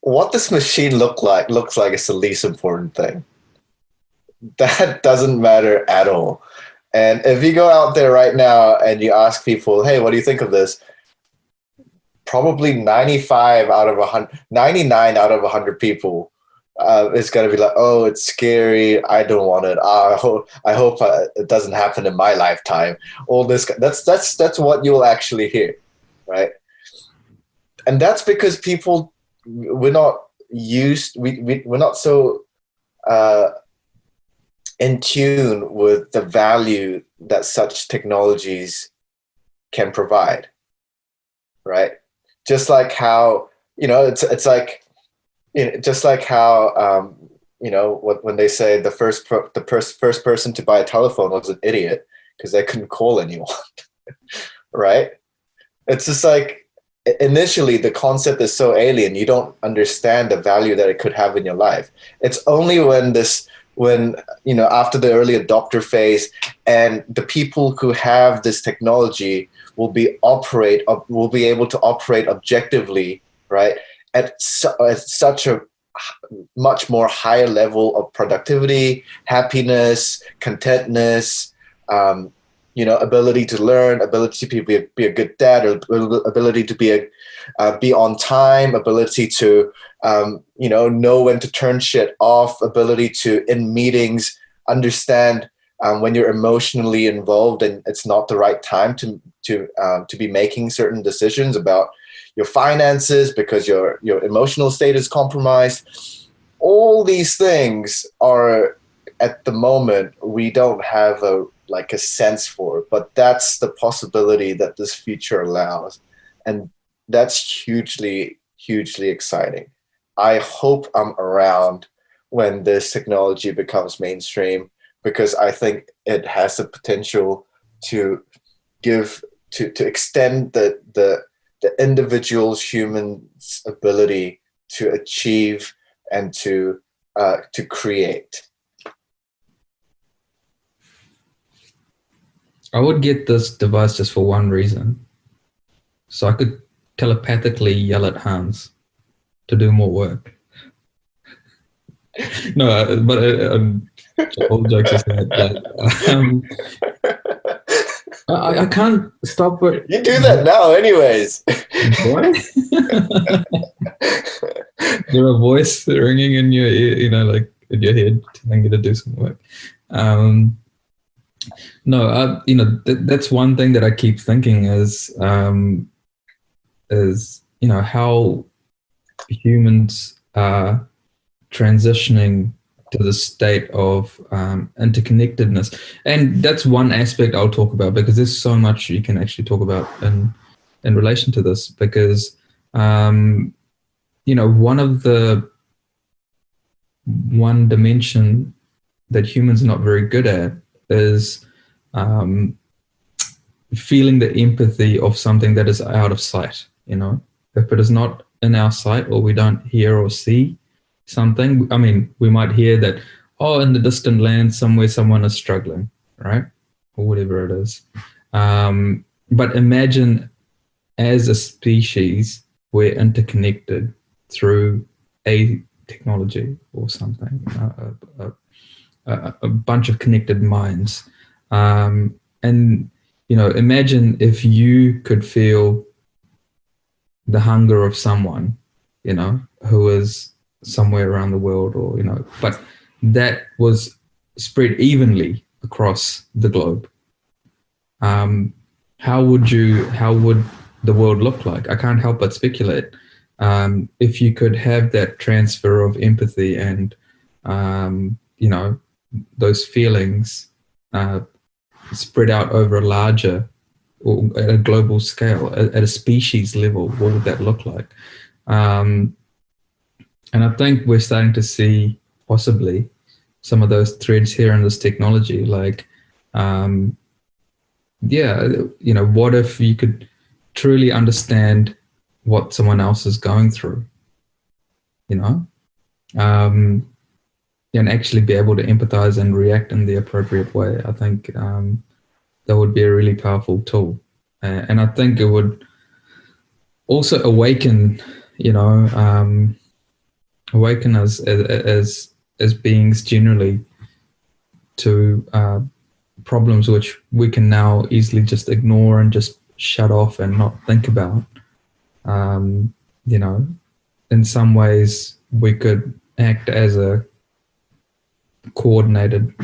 what this machine looks like is the least important thing. That doesn't matter at all. And if you go out there right now and you ask people, hey, what do you think of this? Probably 95 out of 100, 99 out of 100 people is going to be like, oh, it's scary. I don't want it. I hope it doesn't happen in my lifetime. All this, that's what you'll actually hear, right? And that's because people, we're not we're not so in tune with the value that such technologies can provide, right? Just like how, it's like, just like how, when they say the first person to buy a telephone was an idiot because they couldn't call anyone, right? It's just like, initially the concept is so alien, you don't understand the value that it could have in your life. It's only when after the early adopter phase and the people who have this technology will be able to operate objectively, right, at such a much more higher level of productivity, happiness, contentness, ability to learn, ability to be a good dad, or ability to be on time, ability to know when to turn shit off, ability to, in meetings, understand when you're emotionally involved and it's not the right time to be making certain decisions about your finances because your emotional state is compromised. All these things are, at the moment, we don't have a sense for, but that's the possibility that this future allows. And that's hugely, hugely exciting. I hope I'm around when this technology becomes mainstream, because I think it has the potential to extend the individual's human's ability to achieve and to create. I would get this device just for one reason. So I could telepathically yell at Hans to do more work. No, but all jokes aside, I can't stop it. You do that now anyways. What? There a voice ringing in your ear, like in your head, telling you to do some work. No, that's one thing that I keep thinking is how humans are transitioning to the state of interconnectedness. And that's one aspect I'll talk about, because there's so much you can actually talk about in relation to this, because one dimension that humans are not very good at is feeling the empathy of something that is out of sight. If it is not in our sight, or we don't hear or see something, we might hear that, in the distant land somewhere someone is struggling, right, or whatever it is. But imagine, as a species, we're interconnected through a technology or something, a bunch of connected minds. And imagine if you could feel the hunger of someone, who is somewhere around the world, or but that was spread evenly across the globe. How would the world look like? I can't help but speculate. If you could have that transfer of empathy and those feelings spread out over a larger, or at a global scale, at a species level, what would that look like? And I think we're starting to see possibly some of those threads here in this technology. Like, what if you could truly understand what someone else is going through, and actually be able to empathize and react in the appropriate way? I think that would be a really powerful tool. And I think it would also awaken, awaken us as beings generally to problems which we can now easily just ignore and just shut off and not think about. You know, in some ways we could act as a coordinated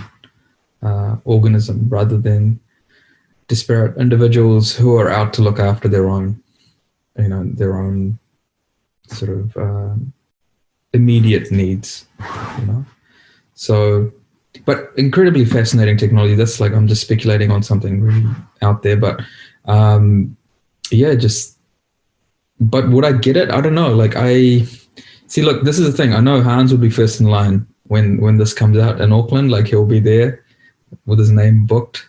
organism rather than disparate individuals who are out to look after their own, their own sort of immediate needs, So, but incredibly fascinating technology. That's like, I'm just speculating on something really out there, but yeah, but would I get it? I don't know. Like, look, this is the thing. I know Hans will be first in line when this comes out in Auckland. Like, he'll be there with his name booked.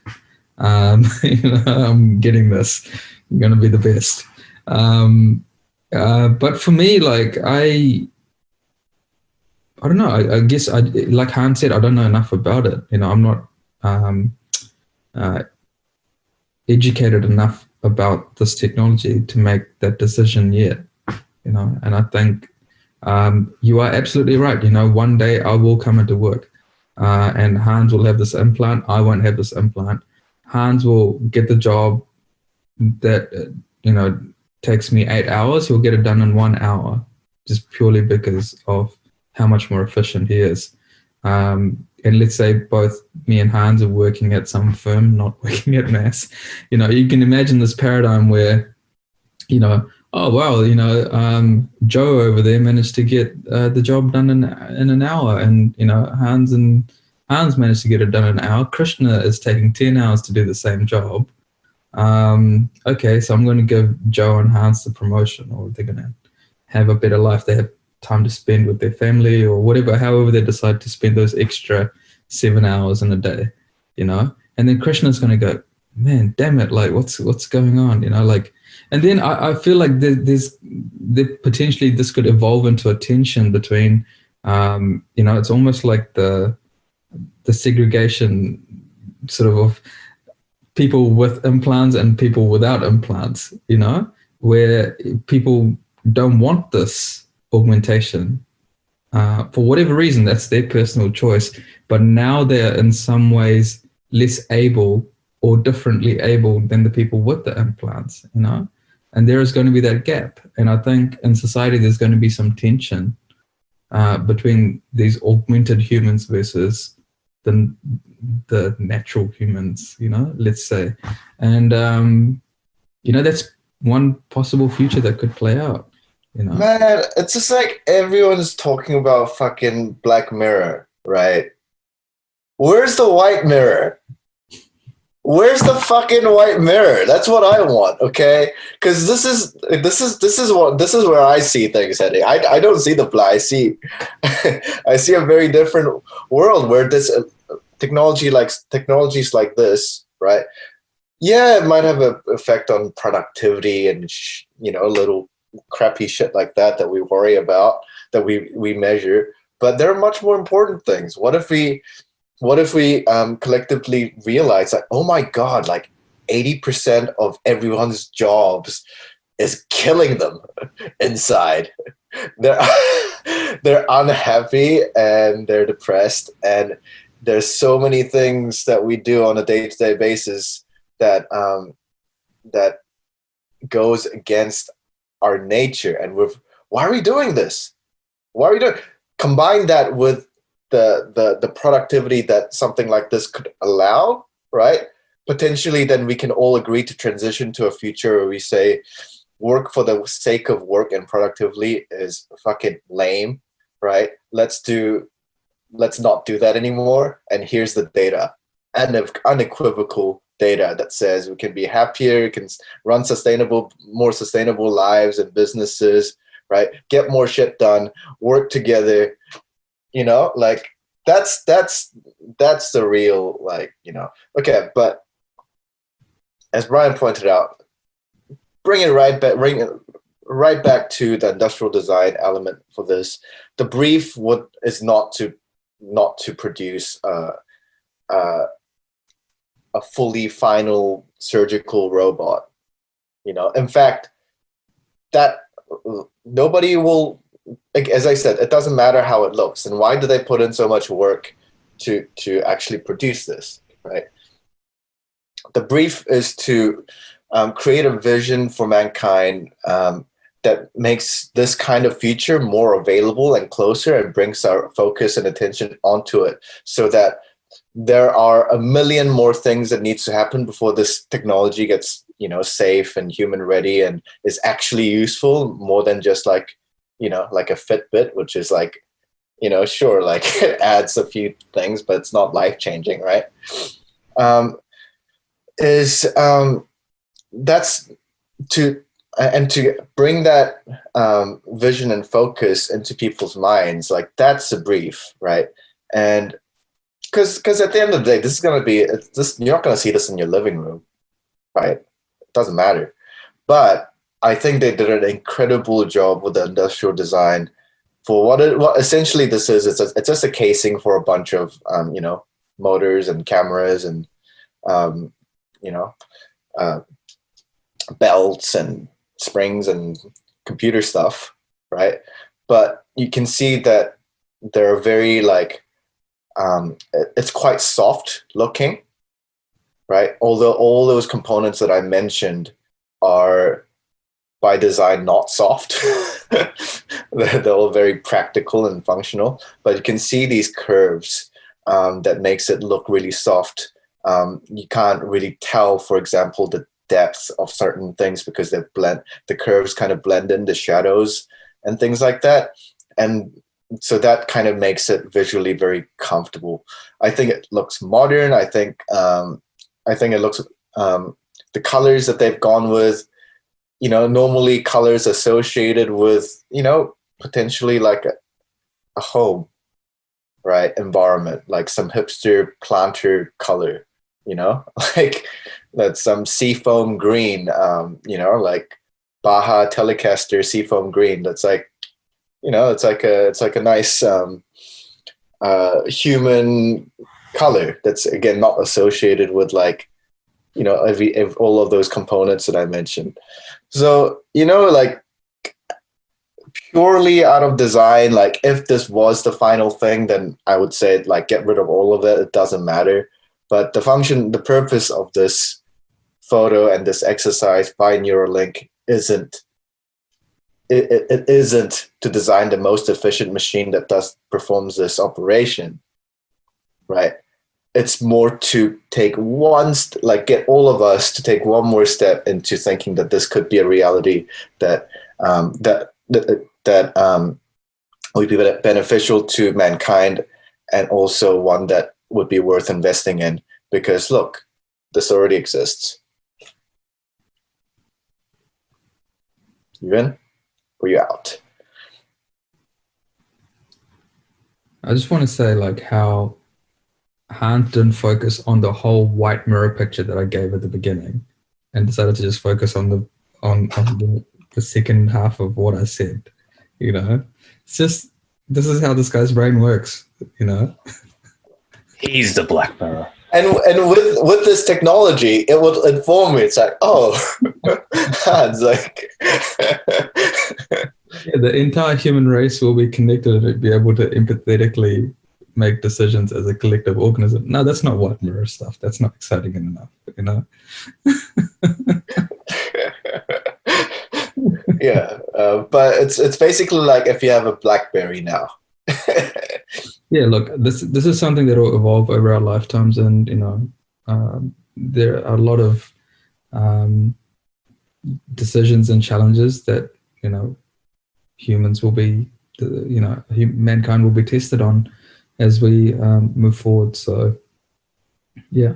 I'm getting this. I'm going to be the best. But for me, like, I don't know. I guess, like Hans said, I don't know enough about it. I'm not educated enough about this technology to make that decision yet. And I think you are absolutely right. One day I will come into work, and Hans will have this implant. I won't have this implant. Hans will get the job that takes me 8 hours. He'll get it done in 1 hour, just purely because of how much more efficient he is. And let's say both me and Hans are working at some firm, not working at mass. You can imagine this paradigm where, oh wow, Joe over there managed to get the job done in an hour, and Hans managed to get it done in an hour. Krishna is taking 10 hours to do the same job. Okay, so I'm going to give Joe and Hans the promotion, or they're going to have a better life. They have time to spend with their family or whatever, however they decide to spend those extra 7 hours in a day, and then Krishna's going to go, man, damn it, like what's going on, and then I feel like there potentially this could evolve into a tension between, it's almost like the segregation sort of people with implants and people without implants, where people don't want this augmentation for whatever reason. That's their personal choice, but now they're in some ways less able or differently able than the people with the implants, and there is going to be that gap. And I think in society there's going to be some tension between these augmented humans versus the natural humans, let's say. And that's one possible future that could play out. Man, it's just like everyone's talking about fucking Black Mirror, right? Where's the white mirror? Where's the fucking white mirror? That's what I want, okay? Because this is where I see things heading. I don't see the black. I see a very different world where this technologies like this, right? Yeah, it might have an effect on productivity and little crappy shit like that we worry about, that we measure. But there are much more important things. What if we collectively realize that, oh my God, like 80% of everyone's jobs is killing them inside. They're unhappy and they're depressed, and there's so many things that we do on a day-to-day basis that goes against our nature. And why are we doing this? Why are we doing? Combine that with the productivity that something like this could allow, right? Potentially, then we can all agree to transition to a future where we say work for the sake of work and productively is fucking lame, right? Let's not do that anymore. And here's the data, unequivocal data that says we can be happier, we can run more sustainable lives and businesses, right? Get more shit done, work together, like that's the real, okay. But as Brian pointed out, bring it right back to the industrial design element for this. The brief is not to produce a fully final surgical robot. In fact, that nobody will like, as I said, it doesn't matter how it looks. And why do they put in so much work to actually produce this, right? The brief is to create a vision for mankind that makes this kind of future more available and closer, and brings our focus and attention onto it, so that there are a million more things that needs to happen before this technology gets, safe and human ready and is actually useful, more than just like, like a Fitbit, which is like, sure, like it adds a few things, but it's not life changing, right? That's to bring that vision and focus into people's minds, like that's a brief, right? And because at the end of the day, this is going to be this. You're not going to see this in your living room, right? It doesn't matter. But I think they did an incredible job with the industrial design for what essentially this is. It's just a casing for a bunch of motors and cameras and you know belts and springs and computer stuff, right? But you can see that they're very like it's quite soft looking, right? Although all those components that I mentioned are by design not soft. They're all very practical and functional, but you can see these curves that makes it look really soft. You can't really tell, for example, the depth of certain things because the curves kind of blend in the shadows and things like that. And so that kind of makes it visually very comfortable. I think it looks modern. I think it looks the colors that they've gone with, normally colors associated with, potentially like a home, right? Environment, like some hipster planter color, like that's some seafoam green, like Baja Telecaster seafoam green. That's like, it's like a nice human color that's again not associated with like, all of those components that I mentioned. So, like purely out of design, like if this was the final thing, then I would say like get rid of all of it. It doesn't matter. But the purpose of this photo and this exercise by Neuralink isn't to design the most efficient machine that performs this operation, right? It's more to take get all of us to take one more step into thinking that this could be a reality that would be beneficial to mankind, and also one that would be worth investing in, because look, this already exists. You in? Or you out? I just want to say like how Hunt didn't focus on the whole white mirror picture that I gave at the beginning, and decided to just focus on the second half of what I said. It's just, this is how this guy's brain works. He's the Black Mirror. And with this technology, it will inform me. It's like, oh, it's like yeah, the entire human race will be connected and be able to empathetically make decisions as a collective organism. No, that's not white mirror stuff. That's not exciting enough, Yeah, but it's basically like if you have a BlackBerry now. Yeah, look, this is something that will evolve over our lifetimes, and there are a lot of decisions and challenges that humans will be, mankind will be tested on as we move forward. So, yeah,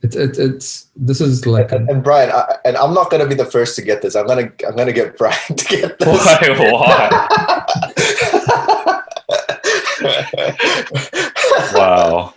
this is like and Brian, I'm not gonna be the first to get this. I'm gonna get Brian to get this. Why? Wow.